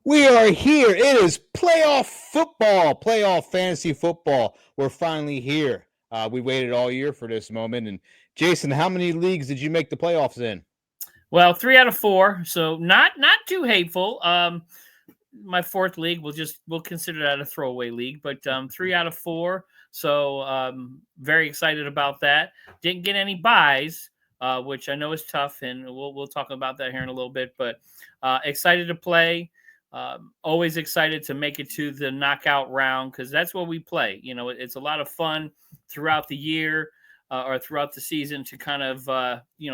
We are here. It is playoff football, playoff fantasy football. We're finally here. We waited all year for this moment. And Jason, how many leagues did you make the playoffs in? Well, 3 out of 4, so not too hateful. My fourth league, we'll consider that a throwaway league, but 3 out of 4. So very excited about that. Didn't get any buys, which I know is tough, and we'll talk about that here in a little bit. But excited to play. Always excited to make it to the knockout round because that's what we play. You know, it's a lot of fun throughout the year or throughout the season to kind of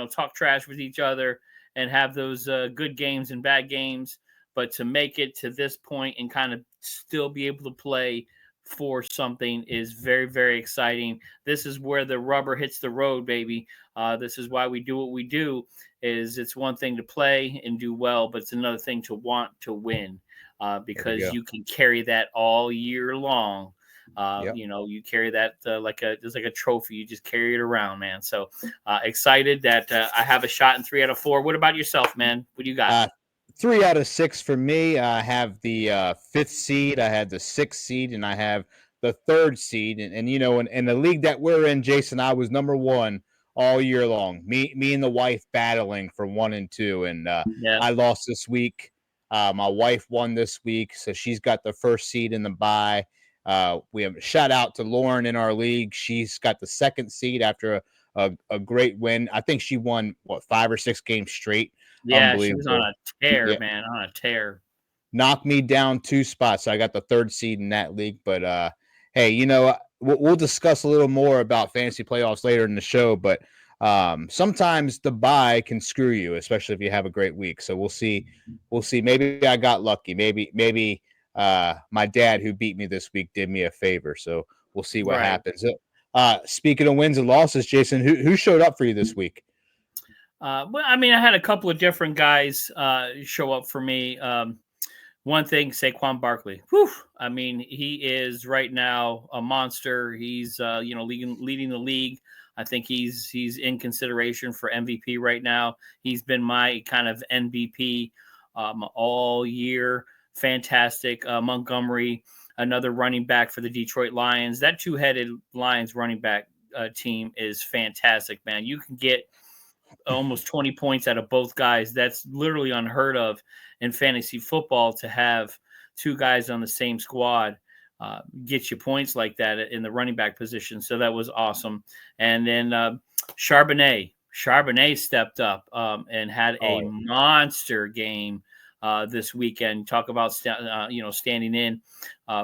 talk trash with each other and have those good games and bad games. But to make it to this point and kind of still be able to play for something is very, very exciting. This is where the rubber hits the road, baby. This is why we do what we do. Is it's one thing to play and do well, but it's another thing to want to win because you can carry that all year long. You carry that it's like a trophy. You just carry it around, man. So excited that I have a shot in 3 out of 4. What about yourself, man? What do you got? 3 out of 6 for me. I have the 5th seed. I had the 6th seed, and I have the 3rd seed. And in the league that we're in, Jason, I was number 1 all year long. Me and the wife battling for 1 and 2, and I lost this week. My wife won this week, so she's got the 1st seed in the bye. We have a shout out to Lauren in our league. She's got the 2nd seed after a great win. I think she won 5 or 6 games straight. Yeah, she was on a tear, man, on a tear. Knocked me down 2 spots. So I got the 3rd seed in that league. But hey, we'll discuss a little more about fantasy playoffs later in the show. But sometimes the bye can screw you, especially if you have a great week. So we'll see. Maybe I got lucky. Maybe my dad, who beat me this week, did me a favor. So we'll see what happens. Speaking of wins and losses, Jason, who showed up for you this week? Well, I mean, I had a couple of different guys show up for me. One thing, Saquon Barkley. Whew, I mean, he is right now a monster. He's leading the league. I think he's in consideration for MVP right now. He's been my kind of MVP all year. Fantastic. Montgomery, another running back for the Detroit Lions. That two-headed Lions running back team is fantastic, man. You can get almost 20 points out of both guys. That's literally unheard of in fantasy football, to have 2 guys on the same squad get you points like that in the running back position. So that was awesome. And then Charbonnet stepped up and had a monster game this weekend. Talk about standing in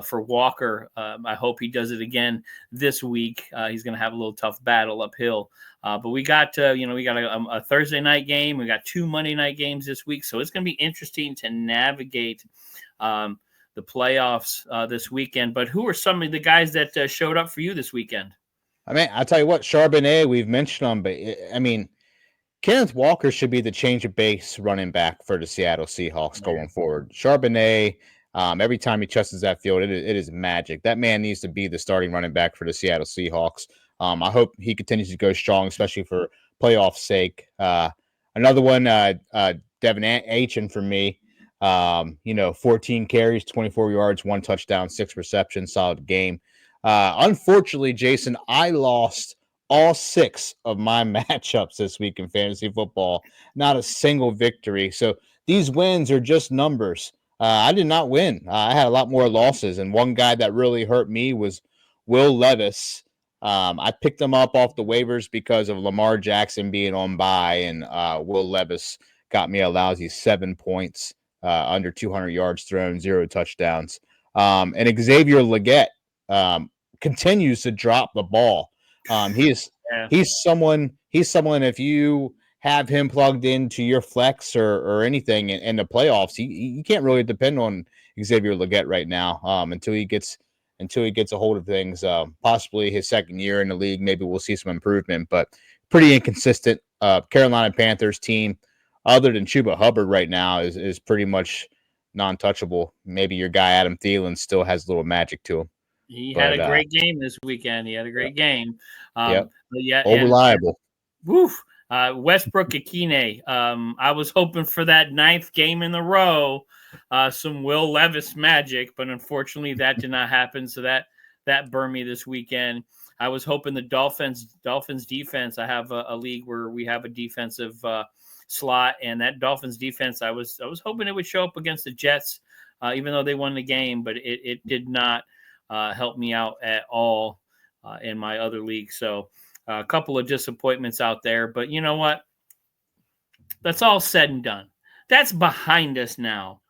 for Walker. I hope he does it again this week. He's going to have a little tough battle uphill. But we got a Thursday night game. We got 2 Monday night games this week, so it's going to be interesting to navigate the playoffs this weekend. But who are some of the guys that showed up for you this weekend? I mean, I'll tell you what, Charbonnet, we've mentioned him, but I mean, Kenneth Walker should be the change of base running back for the Seattle Seahawks going forward. Charbonnet, every time he touches that field, it is magic. That man needs to be the starting running back for the Seattle Seahawks. I hope he continues to go strong, especially for playoff sake. Another one, Devin Achen for me. 14 carries, 24 yards, 1 touchdown, 6 receptions, solid game. Unfortunately, Jason, I lost all 6 of my matchups this week in fantasy football. Not a single victory. So these wins are just numbers. I did not win. I had a lot more losses. And one guy that really hurt me was Will Levis. I picked him up off the waivers because of Lamar Jackson being on bye, and Will Levis got me a lousy 7 points, under 200 yards thrown, 0 touchdowns. And Xavier Legette continues to drop the ball. He's someone if you have him plugged into your flex or anything in the playoffs, you can't really depend on Xavier Legette right now until he gets a hold of things. Possibly his 2nd year in the league, maybe we'll see some improvement, but pretty inconsistent. Carolina Panthers team, other than Chuba Hubbard right now, is pretty much non-touchable. Maybe your guy Adam Thielen still has a little magic to him. He had a great game this weekend. He had a great game. Reliable. Westbrook Akine. I was hoping for that 9th game in a row some Will Levis magic, but unfortunately that did not happen. So that burned me this weekend. I was hoping the Dolphins defense. I have a league where we have a defensive slot, and that Dolphins defense, I was hoping it would show up against the Jets, even though they won the game, but it did not help me out at all in my other league. So a couple of disappointments out there, but you know what? That's all said and done. That's behind us now.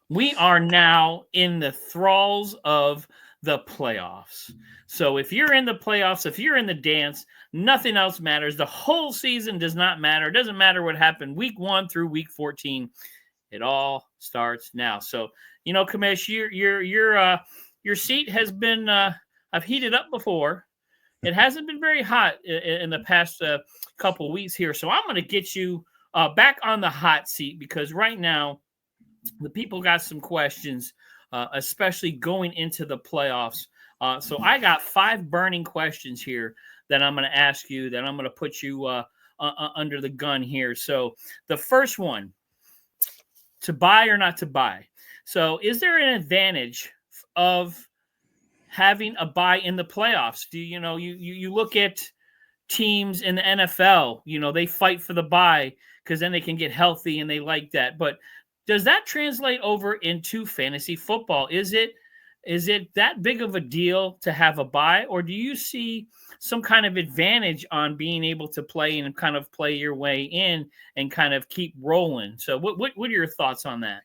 We are now in the thralls of the playoffs. So if you're in the playoffs, if you're in the dance, nothing else matters. The whole season does not matter. It doesn't matter what happened week 1 through week 14. It all starts now. So, you know, Kamish, your seat has been I've heated up before. It hasn't been very hot in the past couple of weeks here. So I'm going to get you back on the hot seat, because right now the people got some questions, especially going into the playoffs. So I got 5 burning questions here that I'm going to ask you, that I'm going to put you under the gun here. So the first one, to buy or not to buy. So is there an advantage of having a buy in the playoffs? Do you look at teams in the NFL, they fight for the buy because then they can get healthy and they like that. But does that translate over into fantasy football? Is it that big of a deal to have a buy, or do you see some kind of advantage on being able to play and kind of play your way in and kind of keep rolling? So what are your thoughts on that?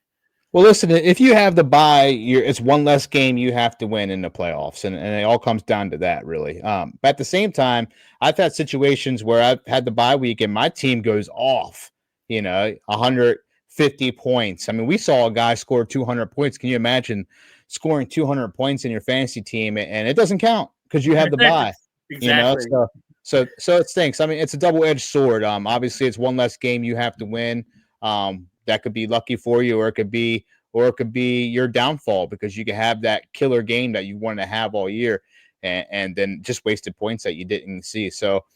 Well, listen, if you have the bye, it's one less game you have to win in the playoffs, and it all comes down to that, really. But at the same time, I've had situations where I've had the bye week and my team goes off, 150 points. I mean, we saw a guy score 200 points. Can you imagine scoring 200 points in your fantasy team, and it doesn't count because you have the bye? Exactly. So it stinks. I mean, it's a double-edged sword. Obviously, it's one less game you have to win. That could be lucky for you, or it could be your downfall, because you could have that killer game that you wanted to have all year, and then just wasted points that you didn't see. So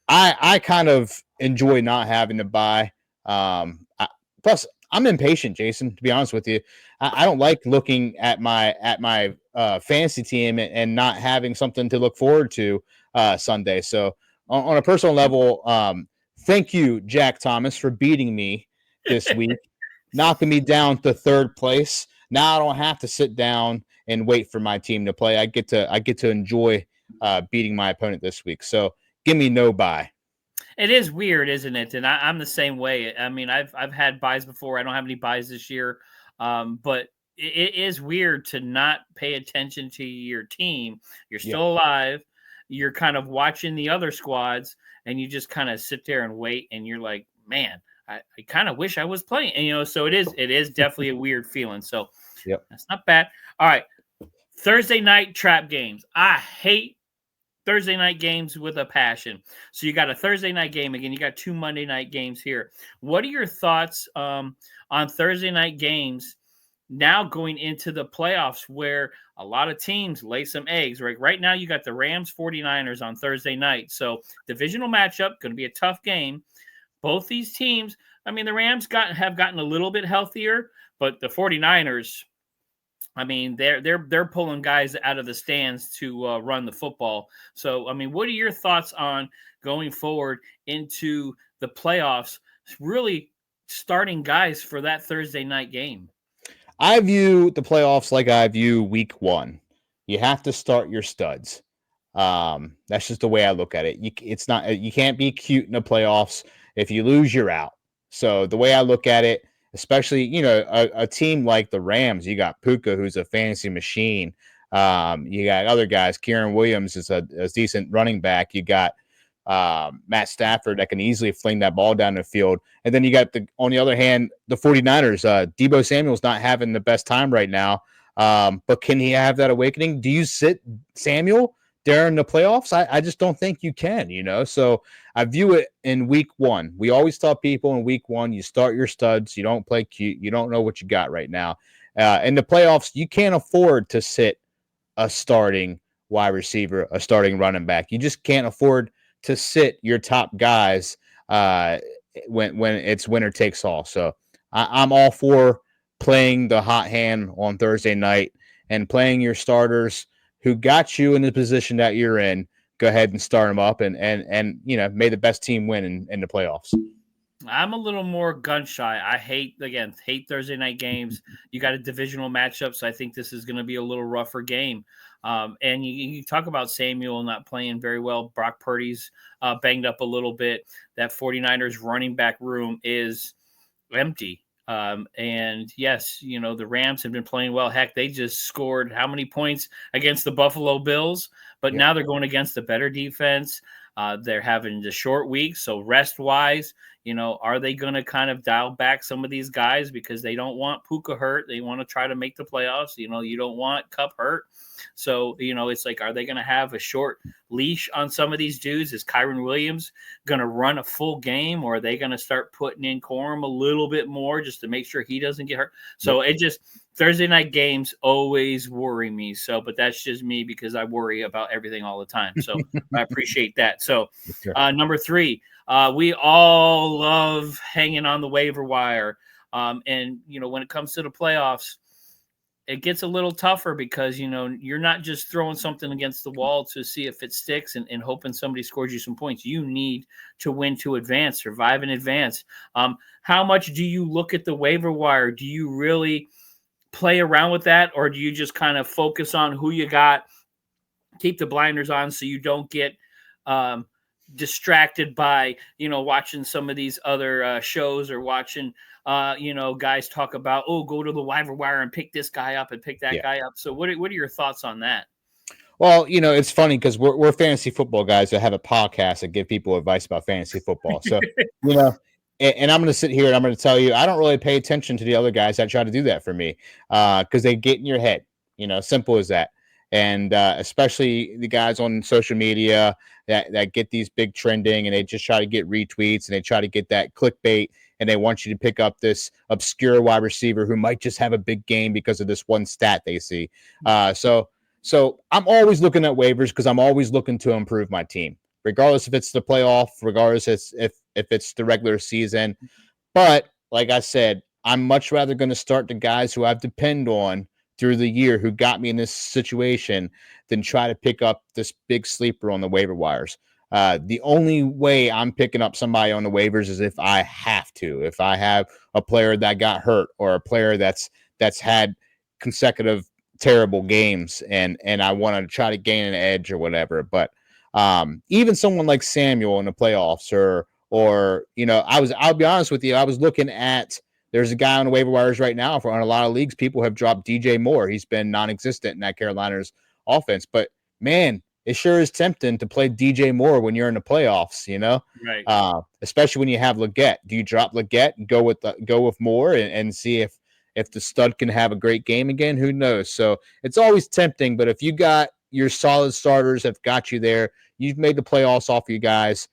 I kind of enjoy not having to buy. Plus, I'm impatient, Jason. To be honest with you, I don't like looking at my fantasy team and not having something to look forward to Sunday. So on a personal level, thank you, Jack Thomas, for beating me this week, knocking me down to 3rd place. Now I don't have to sit down and wait for my team to play. I get to enjoy beating my opponent this week. So give me no bye. It is weird, isn't it? And I'm the same way. I mean, I've had buys before. I don't have any buys this year, but it is weird to not pay attention to your team. You're still alive. You're kind of watching the other squads, and you just kind of sit there and wait. And you're like, man, I kind of wish I was playing. And, so it is definitely a weird feeling. So that's not bad. All right. Thursday night trap games. I hate Thursday night games with a passion. So you got a Thursday night game. Again, you got 2 Monday night games here. What are your thoughts on Thursday night games now going into the playoffs, where a lot of teams lay some eggs? Right now you got the Rams 49ers on Thursday night. So divisional matchup, going to be a tough game. Both these teams, I mean, the Rams have gotten a little bit healthier, but the 49ers, I mean, they're pulling guys out of the stands to run the football. So, I mean, what are your thoughts on going forward into the playoffs, really starting guys for that Thursday night game? I view the playoffs like I view week 1. You have to start your studs. That's just the way I look at it. You can't be cute in the playoffs. If you lose, you're out. So the way I look at it, especially, a team like the Rams, you got Puka, who's a fantasy machine. You got other guys. Kieran Williams is a decent running back. You got Matt Stafford that can easily fling that ball down the field. And then you got on the other hand, the 49ers. Deebo Samuel's not having the best time right now. But can he have that awakening? Do you sit Samuel during the playoffs? I just don't think you can, So I view it in week 1. We always tell people in week 1, you start your studs. You don't play cute. You don't know what you got right now. In the playoffs, you can't afford to sit a starting wide receiver, a starting running back. You just can't afford to sit your top guys when it's winner takes all. So I'm all for playing the hot hand on Thursday night and playing your starters who got you in the position that you're in. Go ahead and start them up and may the best team win in the playoffs. I'm a little more gun shy. I hate Thursday night games. You got a divisional matchup, so I think this is going to be a little rougher game. And you talk about Samuel not playing very well. Brock Purdy's banged up a little bit. That 49ers running back room is empty. And yes, the Rams have been playing well. Heck, they just scored how many points against the Buffalo Bills? But now they're going against a better defense. They're having the short week, so rest-wise, are they going to kind of dial back some of these guys because they don't want Puka hurt? They want to try to make the playoffs. You don't want Cup hurt. So, it's like, are they going to have a short leash on some of these dudes? Is Kyron Williams going to run a full game, or are they going to start putting in Corum a little bit more just to make sure he doesn't get hurt? So Thursday night games always worry me. So, but that's just me because I worry about everything all the time. So I appreciate that. So number 3, we all love hanging on the waiver wire. And when it comes to the playoffs, it gets a little tougher because, you're not just throwing something against the wall to see if it sticks and hoping somebody scores you some points. You need to win to advance, survive in advance. How much do you look at the waiver wire? Do you really play around with that, or do you just kind of focus on who you got, keep the blinders on so you don't get distracted by, watching some of these other shows or watching, guys talk about, go to the waiver wire and pick this guy up and pick that guy up. So what are your thoughts on that? Well, it's funny because we're fantasy football guys that have a podcast that give people advice about fantasy football. So, and I'm going to sit here and I'm going to tell you, I don't really pay attention to the other guys that try to do that for me because they get in your head, simple as that. And especially the guys on social media that get these big trending and they just try to get retweets and they try to get that clickbait and they want you to pick up this obscure wide receiver who might just have a big game because of this one stat they see. So I'm always looking at waivers because I'm always looking to improve my team, regardless if it's the playoff, regardless if it's the regular season. But like I said, I'm much rather going to start the guys who I've depend on through the year who got me in this situation than try to pick up this big sleeper on the waiver wires. The only way I'm picking up somebody on the waivers is if I have to, if I have a player that got hurt or a player that's had consecutive terrible games and I want to try to gain an edge or whatever. But even someone like Samuel in the playoffs or I'll be honest with you, I was looking at, there's a guy on the waiver wires right now on a lot of leagues. People have dropped DJ Moore. He's been non-existent in that Carolina's offense, but man, it sure is tempting to play DJ Moore when you're in the playoffs, Right. Especially when you have Leggett. Do you drop Leggett and go with Moore and see if the stud can have a great game again? Who knows? So it's always tempting, but if you got your solid starters have got you there, you've made the playoffs off you guys,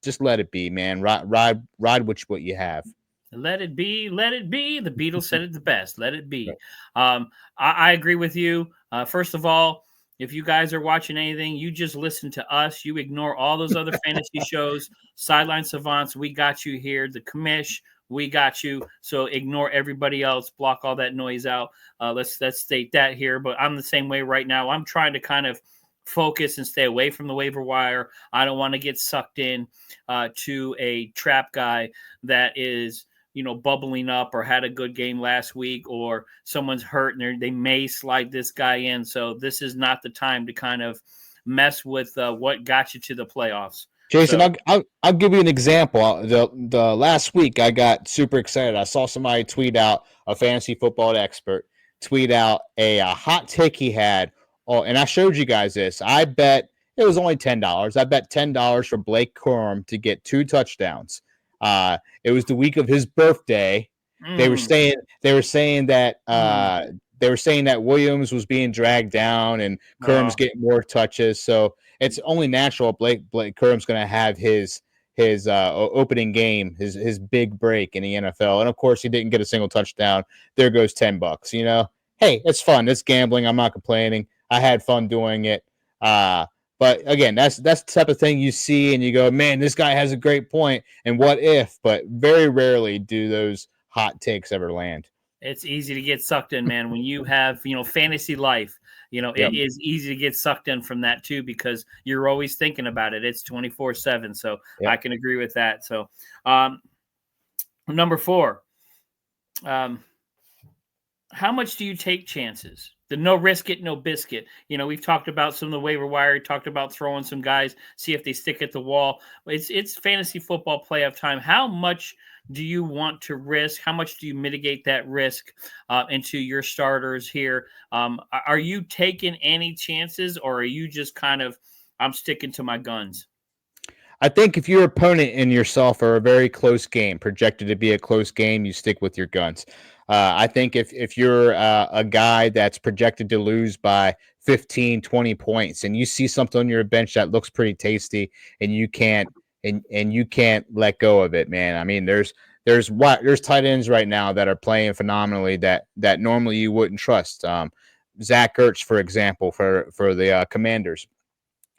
just let it be, man. Ride what you have. Let it be, let it be. The Beatles said it the best. Let it be. I agree with you. First of all, if you guys are watching anything, you just listen to us. You ignore all those other fantasy shows. Sideline Savants, we got you here. The Commish, we got you. So ignore everybody else. Block all that noise out. Let's state that here. But I'm the same way right now. I'm trying to kind of focus and stay away from the waiver wire. I don't want to get sucked in to a trap guy that is bubbling up or had a good game last week, or someone's hurt and they may slide this guy in. So this is not the time to kind of mess with what got you to the playoffs. Jason, so, I'll give you an example. The last week I got super excited. I saw somebody tweet out, a fantasy football expert, tweet out a hot take he had. Oh, and I showed you guys this. I bet it was only $10. I bet $10 for Blake Corum to get 2 touchdowns. It was the week of his birthday. They were saying that Williams was being dragged down and Curum's getting more touches. So it's only natural Blake Curum's going to have his opening game, his big break in the NFL. And of course, he didn't get a single touchdown. There goes $10. Hey, it's fun. It's gambling. I'm not complaining. I had fun doing it. But again, that's the type of thing you see and you go, man, this guy has a great point. And what if? But very rarely do those hot takes ever land. It's easy to get sucked in, man. When you have, fantasy life, it Yep. is easy to get sucked in from that too, because you're always thinking about it. It's 24/7. So Yep. I can agree with that. So, number 4, how much do you take chances? The no risk it, no biscuit. We've talked about some of the waiver wire, talked about throwing some guys, see if they stick at the wall. It's fantasy football playoff time. How much do you want to risk? How much do you mitigate that risk into your starters here? Are you taking any chances, or are you just kind of, I'm sticking to my guns? I think if your opponent and yourself are a very close game, projected to be a close game, you stick with your guns. I think if you're a guy that's projected to lose by 15, 20 points and you see something on your bench that looks pretty tasty and you can't let go of it, man. I mean, there's tight ends right now that are playing phenomenally that normally you wouldn't trust. Zach Ertz, for example, for the Commanders,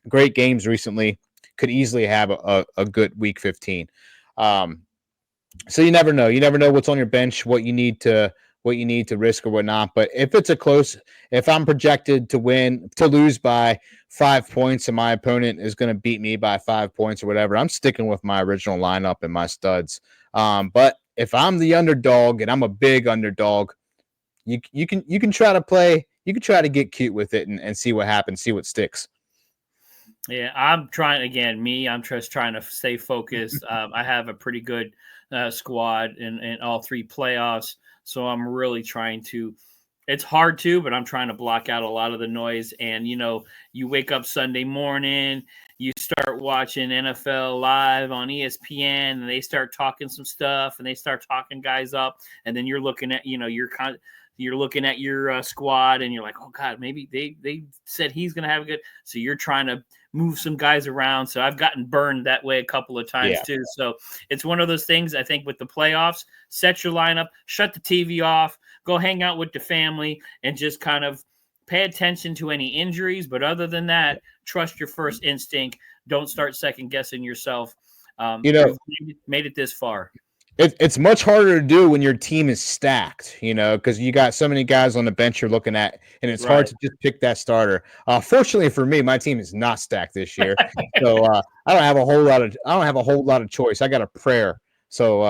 great games recently, could easily have a good week 15. Um, so you never know. You never know what's on your bench, what you need to risk or whatnot. But if I'm projected to lose by 5 points and my opponent is going to beat me by 5 points or whatever, I'm sticking with my original lineup and my studs. But if I'm the underdog and I'm a big underdog, you can try to play. You can try to get cute with it and see what happens, see what sticks. Yeah, I'm trying again. I'm just trying to stay focused. I have a pretty good squad in all 3 playoffs, so I'm really trying to. It's hard to, but I'm trying to block out a lot of the noise. And you wake up Sunday morning, you start watching NFL live on ESPN, and they start talking some stuff, and they start talking guys up, and then you're looking at you're looking at your squad, and you're like, oh God, maybe they said he's going to have a good. So you're trying to move some guys around. So I've gotten burned that way a couple of times too. So it's one of those things. I think with the playoffs, set your lineup, shut the TV off, go hang out with the family, and just kind of pay attention to any injuries. But other than that, trust your first instinct. Don't start second guessing yourself. We've made it this far. It's much harder to do when your team is stacked, because you got so many guys on the bench you're looking at, and it's hard to just pick that starter. Fortunately for me, my team is not stacked this year, so I don't have a whole lot of choice. I got a prayer, so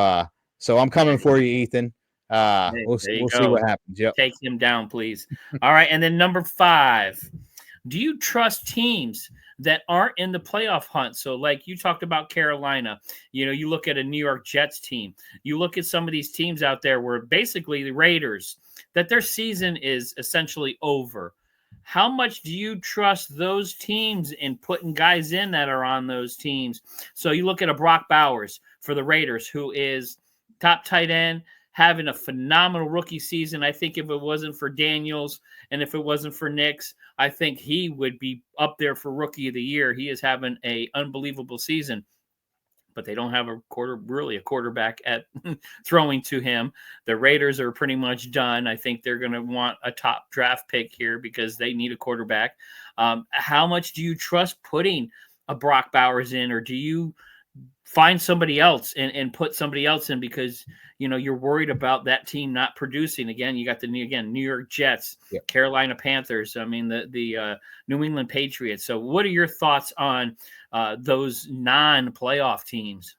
I'm coming for you, Ethan. We'll see what happens. Yep. Take him down, please. All right, and then number 5. Do you trust teams that aren't in the playoff hunt? So like you talked about Carolina, you look at a New York Jets team, you look at some of these teams out there where basically the Raiders, that their season is essentially over. How much do you trust those teams in putting guys in that are on those teams? So you look at a Brock Bowers for the Raiders, who is top tight end, having a phenomenal rookie season. I think if it wasn't for Daniels and if it wasn't for Nix, I think he would be up there for rookie of the year. He is having an unbelievable season, but they don't have a quarterback at throwing to him. The Raiders are pretty much done. I think they're going to want a top draft pick here because they need a quarterback. How much do you trust putting a Brock Bowers in, or do you find somebody else and put somebody else in because you're worried about that team not producing? Again, you got New York Jets, Carolina Panthers, I mean the New England Patriots. So what are your thoughts on those non-playoff teams?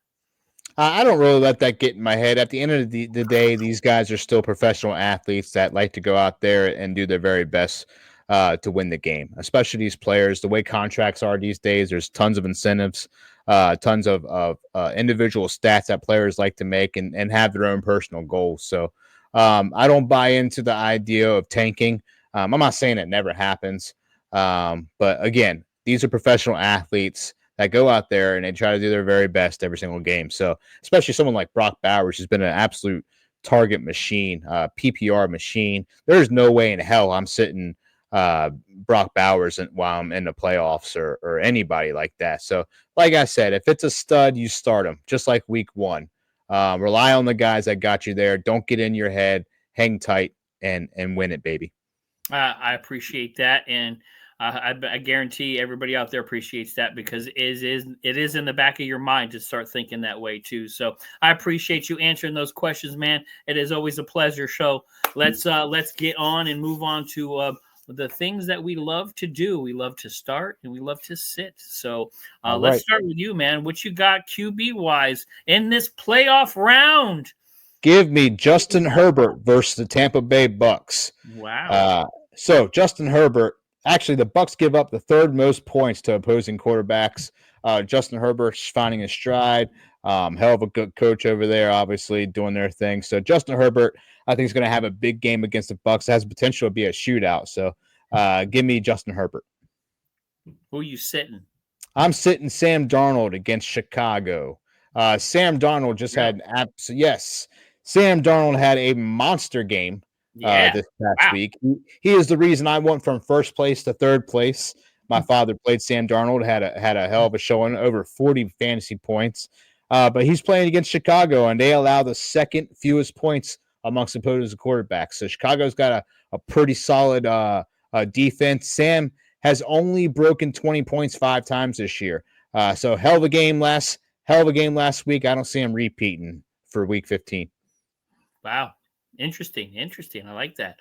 I don't really let that get in my head. At the end of the day, these guys are still professional athletes that like to go out there and do their very best to win the game, especially these players. The way contracts are these days, there's tons of incentives, tons of individual stats that players like to make and have their own personal goals. So I don't buy into the idea of tanking. I'm not saying it never happens. But again, these are professional athletes that go out there and they try to do their very best every single game. So especially someone like Brock Bowers, who's been an absolute target machine, PPR machine. There's no way in hell I'm sitting Brock Bowers while I'm in the playoffs or anybody like that. So like I said, if it's a stud, you start him just like week 1. Rely on the guys that got you there. Don't get in your head, hang tight and win it, baby. I appreciate that. And I guarantee everybody out there appreciates that because it is in the back of your mind to start thinking that way too. So I appreciate you answering those questions, man. It is always a pleasure. So let's get on and move on to the things that we love to do. We love to start and we love to sit. So All let's right. start with you, man. What you got QB wise in this playoff round? Give me Justin Herbert versus the Tampa Bay Bucks. Wow. Uh, so Justin Herbert, actually, the Bucks give up the third most points to opposing quarterbacks. Justin Herbert's finding his stride. Hell of a good coach over there, obviously doing their thing. So Justin Herbert, I think, is going to have a big game against the Bucks. It has potential to be a shootout. So give me Justin Herbert. Who are you sitting? I'm sitting Sam Darnold against Chicago. Sam Darnold just Really? had yes. Sam Darnold had a monster game Yeah. this past Wow. week. He is the reason I went from first place to third place. My father played Sam Darnold, had a hell of a showing, over 40 fantasy points. But he's playing against Chicago, and they allow the second fewest points amongst opposing quarterbacks. So Chicago's got a pretty solid defense. Sam has only broken 20 points 5 times this year. So hell of a game last week. I don't see him repeating for week 15. Wow. Interesting. I like that.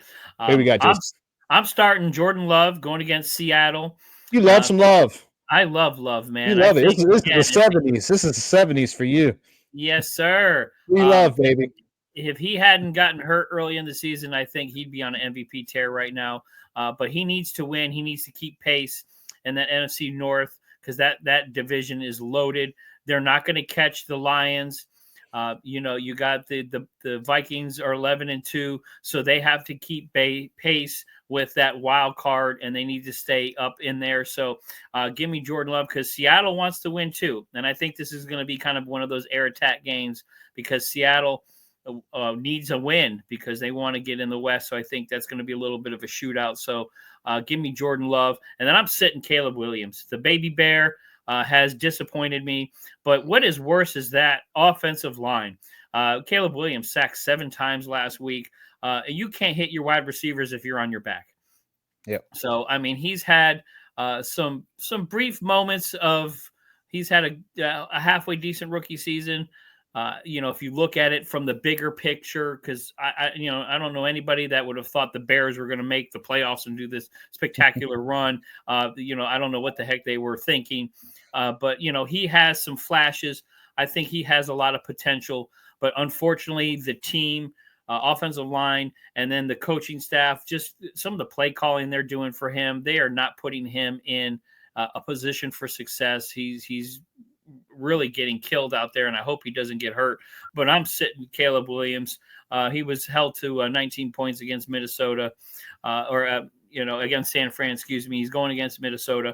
Who we got, I'm Jason? I'm starting Jordan Love going against Seattle. You love Uh, some love. I love Love, You man. I love it. think This is the again, 70s. This is the 70s for you. yes, sir. We love, baby. If he hadn't gotten hurt early in the season, I think he'd be on an MVP tear right now. But he needs to win. He needs to keep pace in that NFC North because that division is loaded. They're not going to catch the Lions. You got the Vikings are 11-2, so they have to keep pace with that wild card, and they need to stay up in there. So give me Jordan Love because Seattle wants to win too, and I think this is going to be kind of one of those air attack games because Seattle needs a win because they want to get in the West. So I think that's going to be a little bit of a shootout. So give me Jordan Love, and then I'm sitting Caleb Williams, the baby bear. Has disappointed me. But what is worse is that offensive line. Caleb Williams sacked 7 times last week. You can't hit your wide receivers if you're on your back. Yep. So, I mean, he's had some brief moments of he's had a halfway decent rookie season. If you look at it from the bigger picture, because I don't know anybody that would have thought the Bears were going to make the playoffs and do this spectacular run. I don't know what the heck they were thinking, but he has some flashes. I think he has a lot of potential, but unfortunately, the team, offensive line, and then the coaching staff, just some of the play calling they're doing for him, they are not putting him in a position for success. He's really getting killed out there, and I hope he doesn't get hurt. But I'm sitting Caleb Williams. He was held to 19 points against Minnesota, against San Fran. Excuse me. He's going against Minnesota.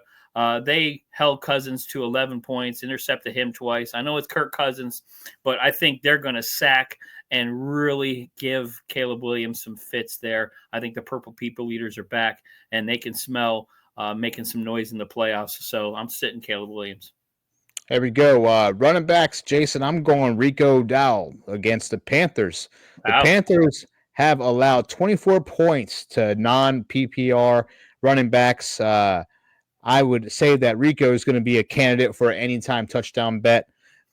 They held Cousins to 11 points, intercepted him twice. I know it's Kirk Cousins, but I think they're going to sack and really give Caleb Williams some fits there. I think the Purple People Eaters are back, and they can smell making some noise in the playoffs. So I'm sitting Caleb Williams. There we go. Running backs, Jason. I'm going Rico Dowell against the Panthers. The Wow. Panthers have allowed 24 points to non-PPR running backs. I would say that Rico is going to be a candidate for an anytime touchdown bet.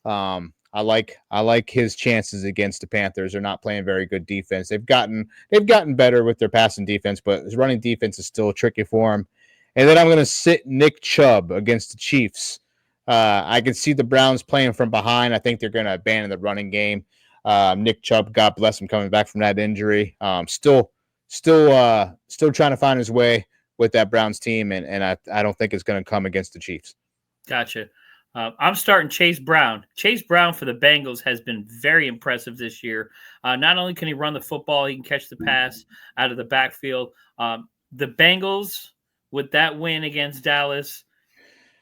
I like his chances against the Panthers. They're not playing very good defense. They've gotten better with their passing defense, but his running defense is still tricky for him. And then I'm going to sit Nick Chubb against the Chiefs. I can see the Browns playing from behind. I think they're going to abandon the running game. Nick Chubb, God bless him, coming back from that injury. Still trying to find his way with that Browns team, and I don't think it's going to come against the Chiefs. Gotcha. I'm starting Chase Brown. Chase Brown for the Bengals has been very impressive this year. Not only can he run the football, he can catch the pass out of the backfield. The Bengals, with that win against Dallas,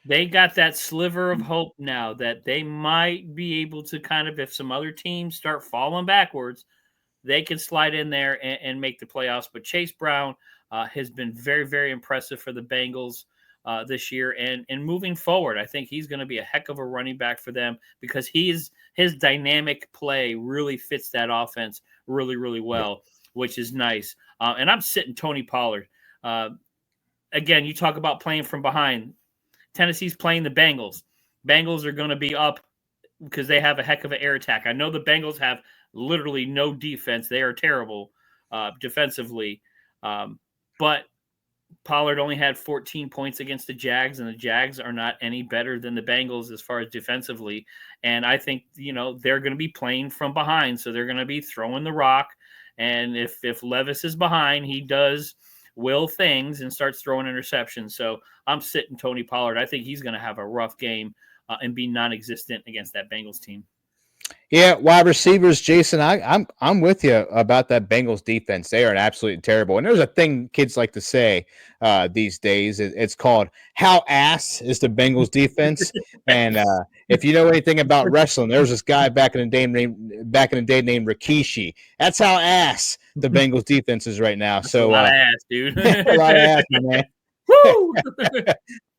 they got that sliver of hope now that they might be able to kind of, if some other teams start falling backwards, they can slide in there and make the playoffs. But Chase Brown has been very, very impressive for the Bengals this year. And moving forward, I think he's going to be a heck of a running back for them because his dynamic play really fits that offense really, really well, which is nice. And I'm sitting Tony Pollard. again, you talk about playing from behind. Tennessee's playing the Bengals. Bengals are going to be up because they have a heck of an air attack. I know the Bengals have literally no defense. They are terrible defensively. But Pollard only had 14 points against the Jags, and the Jags are not any better than the Bengals as far as defensively. And I think, they're going to be playing from behind, so they're going to be throwing the rock. And if Levis is behind, he does will things and starts throwing interceptions. So I'm sitting Tony Pollard. I think he's going to have a rough game and be non-existent against that Bengals team. Yeah, wide receivers, Jason. I'm with you about that Bengals defense. They are absolutely terrible. And there's a thing kids like to say these days. It's called "How ass is the Bengals defense?" And if you know anything about wrestling, there was this guy back in the day named Rikishi. That's how ass the Bengals defense is right now. That's so a lot of ass, dude. A lot of ass, man. Woo!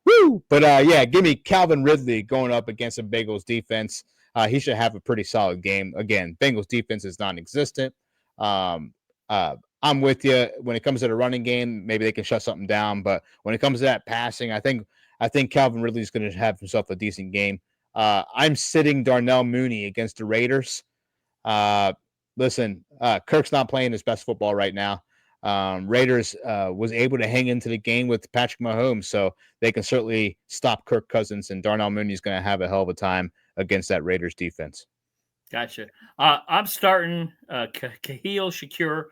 Woo! But yeah, give me Calvin Ridley going up against the Bengals defense. He should have a pretty solid game. Again, Bengals defense is non-existent. I'm with you when it comes to the running game. Maybe they can shut something down, but when it comes to that passing, I think Calvin Ridley is going to have himself a decent game. I'm sitting Darnell Mooney against the Raiders. Listen, Kirk's not playing his best football right now. Raiders was able to hang into the game with Patrick Mahomes, so they can certainly stop Kirk Cousins, and Darnell Mooney is going to have a hell of a time against that Raiders defense. Gotcha. I'm starting Kahil Shakur.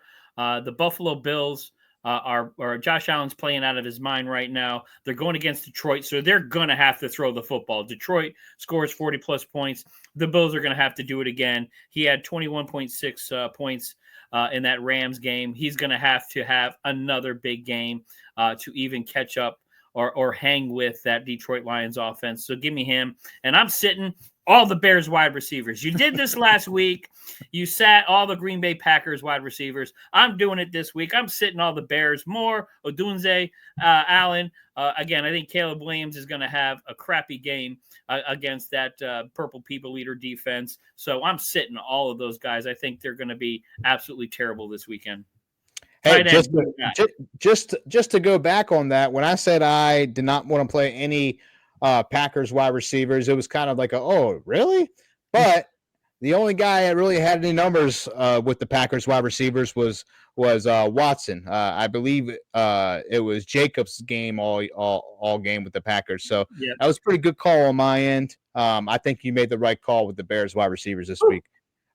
The Buffalo Bills are Josh Allen's playing out of his mind right now. They're going against Detroit, so they're going to have to throw the football. Detroit scores 40-plus points. The Bills are going to have to do it again. He had 21.6 points in that Rams game. He's going to have another big game to even catch up or hang with that Detroit Lions offense. So give me him. And I'm sitting all the Bears wide receivers. You did this last week. You sat all the Green Bay Packers wide receivers. I'm doing it this week. I'm sitting all the Bears. Moore, Odunze, Allen. Again, I think Caleb Williams is going to have a crappy game against that Purple People Eater defense. So I'm sitting all of those guys. I think they're going to be absolutely terrible this weekend. Hey, just to go back on that, when I said I did not want to play any Packers wide receivers, it was kind of like, oh, really? But the only guy that really had any numbers with the Packers wide receivers was Watson. I believe it was Jacobs' game all game with the Packers. So that was a pretty good call on my end. I think you made the right call with the Bears wide receivers this week.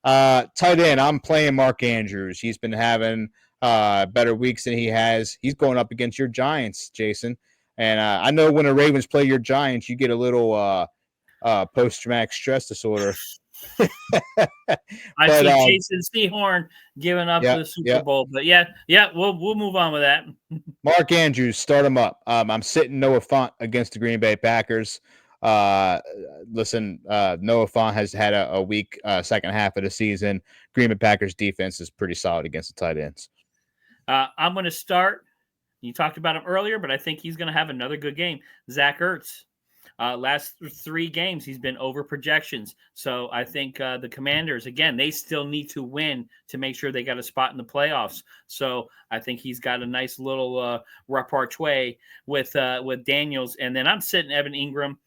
Tight end, I'm playing Mark Andrews. He's been having better weeks than he has. He's going up against your Giants, Jason. And I know when the Ravens play your Giants, you get a little post-traumatic stress disorder. I see Jason Sehorn giving up the Super Bowl. But we'll move on with that. Mark Andrews, start him up. I'm sitting Noah Fant against the Green Bay Packers. Listen, Noah Fant has had a weak second half of the season. Green Bay Packers defense is pretty solid against the tight ends. I'm going to start. You talked about him earlier, but I think he's going to have another good game. Zach Ertz. Last 3 games, he's been over projections. So I think the Commanders, again, they still need to win to make sure they got a spot in the playoffs. So I think he's got a nice little repertoire with Daniels. And then I'm sitting Evan Ingram.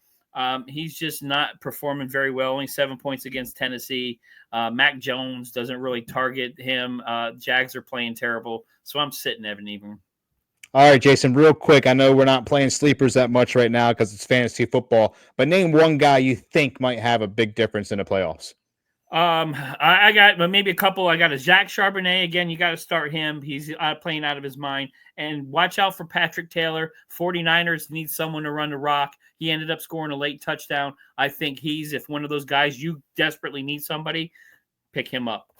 He's just not performing very well. Only 7 points against Tennessee. Mac Jones doesn't really target him. Jags are playing terrible. So I'm sitting Evan Ingram. All right, Jason, real quick. I know we're not playing sleepers that much right now because it's fantasy football, but name one guy you think might have a big difference in the playoffs. I got maybe a couple. I got a Zach Charbonnet. Again, you got to start him. He's playing out of his mind. And watch out for Patrick Taylor. 49ers need someone to run the rock. He ended up scoring a late touchdown. I think if one of those guys you desperately need somebody, pick him up.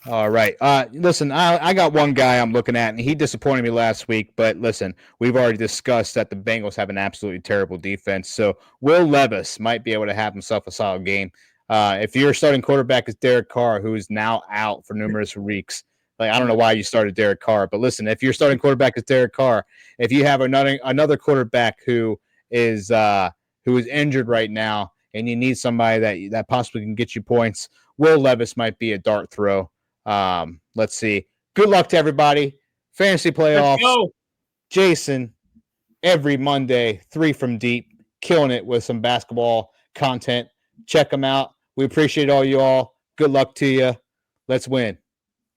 All right. Listen, I got one guy I'm looking at, and he disappointed me last week. But listen, we've already discussed that the Bengals have an absolutely terrible defense. So Will Levis might be able to have himself a solid game. If your starting quarterback is Derek Carr, who is now out for numerous weeks, like I don't know why you started Derek Carr, but listen, if your starting quarterback is Derek Carr, if you have another quarterback who is injured right now, and you need somebody that possibly can get you points, Will Levis might be a dart throw. Let's see. Good luck to everybody. Fantasy playoffs. Let's go. Jason, every Monday, 3 from deep, killing it with some basketball content. Check them out. We appreciate all you all. Good luck to you. Let's win.